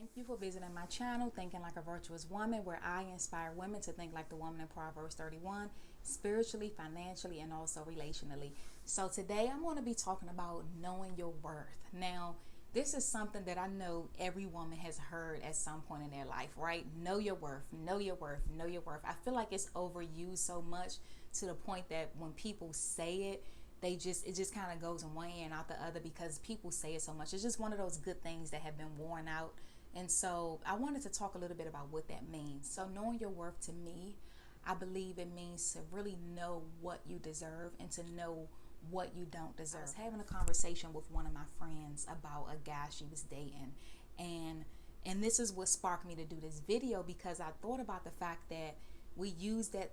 Thank you for visiting my channel, Thinking Like a Virtuous Woman, where I inspire women to think like the woman in Proverbs 31, spiritually, financially, and also relationally. So today I'm going to be talking about knowing your worth. Now, this is something that I know every woman has heard at some point in their life, right? Know your worth, know your worth, know your worth. I feel like it's overused so much to the point that when people say it, it just kind of goes in one ear and out the other because people say it so much. It's just one of those good things that have been worn out. And so I wanted to talk a little bit about what that means. So knowing your worth, to me, I believe it means to really know what you deserve and to know what you don't deserve. I was having a conversation with one of my friends about a guy she was dating, and this is what sparked me to do this video, because I thought about the fact that we use that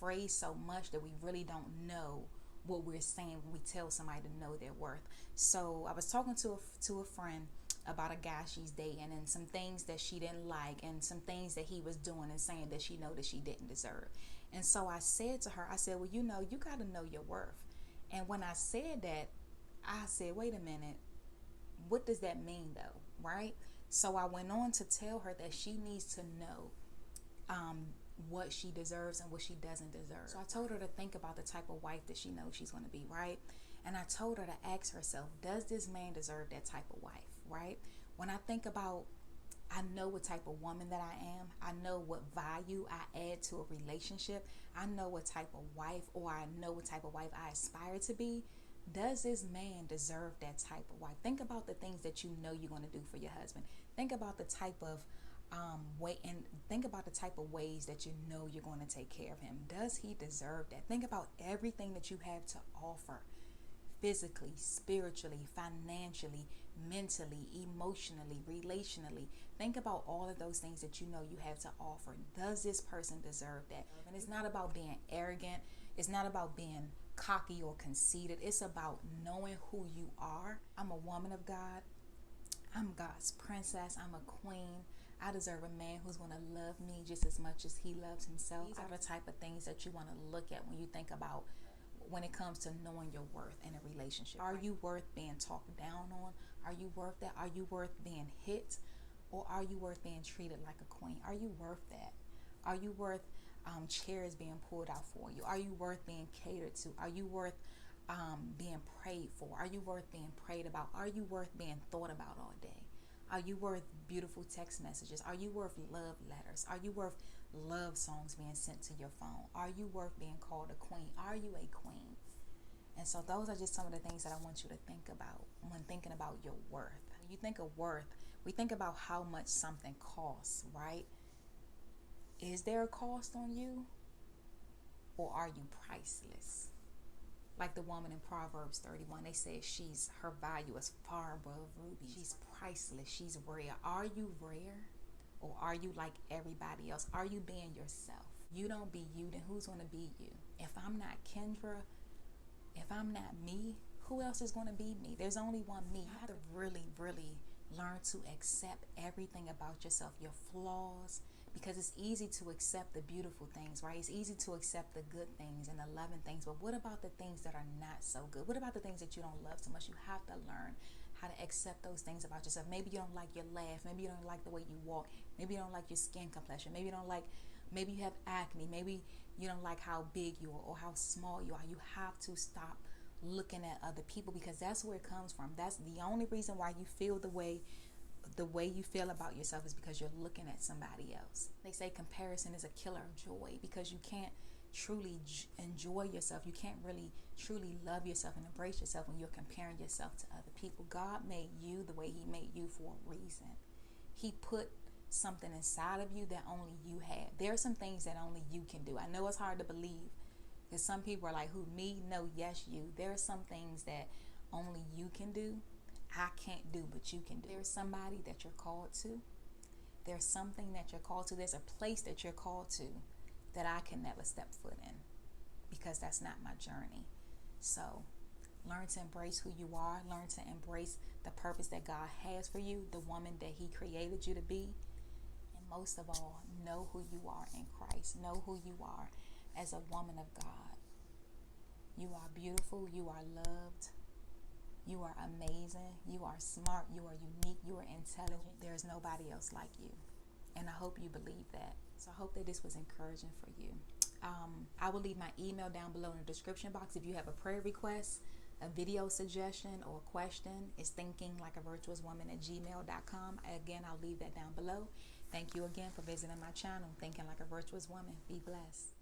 phrase so much that we really don't know what we're saying when we tell somebody to know their worth. So I was talking to a friend about a guy she's dating and some things that she didn't like and some things that he was doing and saying that she know that she didn't deserve. And so I said to her, I said, well, you got to know your worth. And when I said that, I said, wait a minute, what does that mean though, right? So I went on to tell her that she needs to know what she deserves and what she doesn't deserve. So I told her to think about the type of wife that she knows she's going to be, right? And I told her to ask herself, does this man deserve that type of wife, right? When I think about, I know what type of woman that I am. I know what value I add to a relationship. I know what type of wife, or I know what type of wife I aspire to be. Does this man deserve that type of wife? Think about the things that you know you're going to do for your husband. Think about the type of way, and think about the type of ways that you know you're going to take care of him. Does he deserve that? Think about everything that you have to offer, physically, spiritually, financially, mentally, emotionally, relationally. Think about all of those things that you know you have to offer. Does this person deserve that? And it's not about being arrogant. It's not about being cocky or conceited. It's about knowing who you are. I'm a woman of God. I'm God's princess. I'm a queen. I deserve a man who's going to love me just as much as he loves himself. These are the type of things that you want to look at when you think about when it comes to knowing your worth in a relationship. Are you worth being talked down on? Are you worth that? Are you worth being hit? Or are you worth being treated like a queen? Are you worth that? Are you worth chairs being pulled out for you? Are you worth being catered to? Are you worth being prayed for? Are you worth being prayed about? Are you worth being thought about all day? Are you worth beautiful text messages? Are you worth love letters? Are you worth love songs being sent to your phone? Are you worth being called a queen? Are you a queen? And so those are just some of the things that I want you to think about when thinking about your worth. When you think of worth, we think about how much something costs, right? Is there a cost on you, or are you priceless? Like the woman in Proverbs 31, they said her value is far above rubies. She's priceless. She's rare. Are you rare? Or are you like everybody else? Are you being yourself? You don't be you, then who's going to be you? If I'm not Kendra, if I'm not me, who else is going to be me? There's only one me. You have to really, really learn to accept everything about yourself, your flaws, because it's easy to accept the beautiful things, right? It's easy to accept the good things and the loving things, but what about the things that are not so good? What about the things that you don't love so much? You have to learn how to accept those things about yourself. Maybe you don't like your laugh. Maybe you don't like the way you walk. Maybe you don't like your skin complexion. Maybe you have acne. Maybe you don't like how big you are or how small you are. You have to stop looking at other people, because that's where it comes from. That's the only reason why you feel the way you feel about yourself, is because you're looking at somebody else. They say comparison is a killer of joy, because you can't truly enjoy yourself. You can't really truly love yourself and embrace yourself when you're comparing yourself to other people. God made you the way he made you for a reason. He put something inside of you that only you have. There are some things that only you can do. I know it's hard to believe, because some people are like, who, me? No, yes, you. There are some things that only you can do. I can't do, but you can do. There's somebody that you're called to. There's something that you're called to. There's a place that you're called to that I can never step foot in, because that's not my journey. So learn to embrace who you are. Learn to embrace the purpose that God has for you, the woman that he created you to be. And most of all, know who you are in Christ. Know who you are as a woman of God. You are beautiful. You are loved. You are amazing. You are smart. You are unique. You are intelligent. There is nobody else like you. And I hope you believe that. So I hope that this was encouraging for you. I will leave my email down below in the description box. If you have a prayer request, a video suggestion, or a question, it's thinkinglikeavirtuouswoman@gmail.com. Again, I'll leave that down below. Thank you again for visiting my channel, Thinking Like a Virtuous Woman. Be blessed.